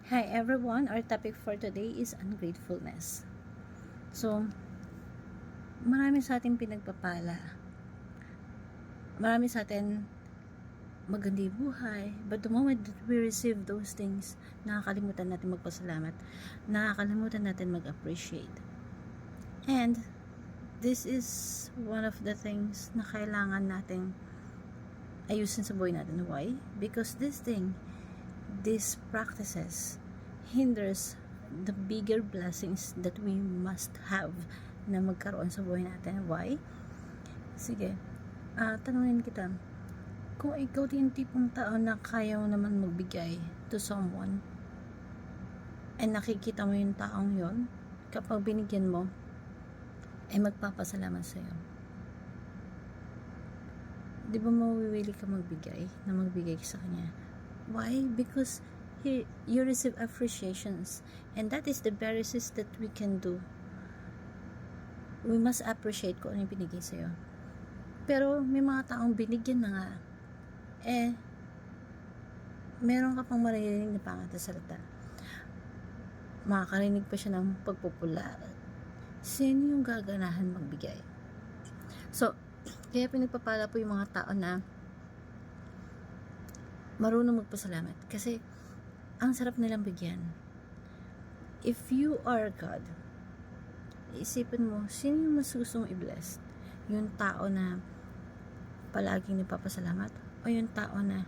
Hi everyone, our topic for today is ungratefulness. So, marami sa ating pinagpapala. Marami sa atin maganda yung buhay, but the moment that we receive those things, nakakalimutan natin magpasalamat, nakakalimutan natin mag-appreciate. And this is one of the things na kailangan nating ayusin sa buhay natin. Why? Because these practices hinders the bigger blessings that we must have na magkaroon sa buhay natin. Why? Sige, tanungin kita, kung ikaw yung tipong tao na kaya mo naman magbigay to someone and nakikita mo yung taong yon, kapag binigyan mo ay magpapasalamat sa'yo, di ba mawiwili ka magbigay sa kanya? Why? Because you receive appreciations, and that is the very least that we can do. We must appreciate kung ano yung binigay sa'yo. Pero may mga taong binigyan na nga, meron ka pang maririnig na pangat na salita, makakarinig pa siya ng pagpupula. Sino yung gaganahan magbigay? So, kaya pinagpapala po yung mga tao na marunong magpasalamat, kasi ang sarap nilang bigyan. If you are God, isipin mo, sino yung mas gusto mong i-bless? Yung tao na palaging nagpapasalamat, o yung tao na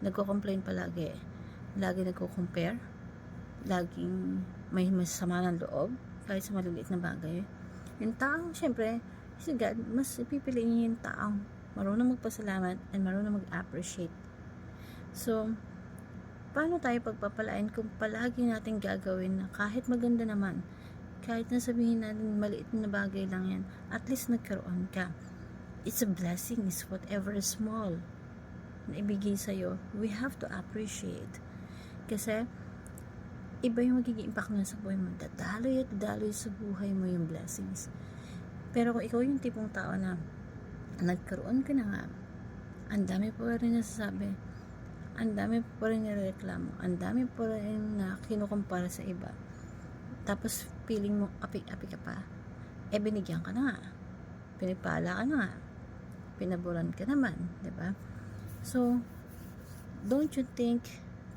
nagko-complain palagi, lagi nagko-compare, laging may masama ng loob kahit sa maliliit na bagay? Yung taong, syempre, si God, mas ipipiliin niya yung taong marunong magpasalamat and marunong mag-appreciate. So, paano tayo pagpapalain kung palagi natin gagawin na kahit maganda naman, kahit na sabihin natin maliit na bagay lang yan, at least nagkaroon ka. It's a blessing, it's whatever small na ibigay sa'yo, we have to appreciate. Kasi, iba yung magiging impact na sa buhay mo. Dadaloy at dadaloy sa buhay mo yung blessings. Pero kung ikaw yung tipong tao na nagkaroon ka na nga, ang dami pa rin nasasabi, ang dami pa rin nireklamo, ang dami pa rin na kinukumpara sa iba, tapos feeling mo api-api ka pa, binigyan ka na nga, pinipala ka na nga, pinaburan ka naman, diba? So, don't you think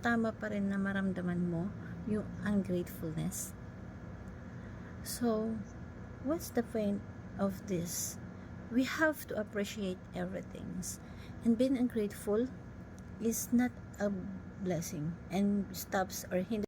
tama pa rin na maramdaman mo yung ungratefulness? So, what's the point of this? We have to appreciate everything, and being ungrateful is not a blessing and stops or hinders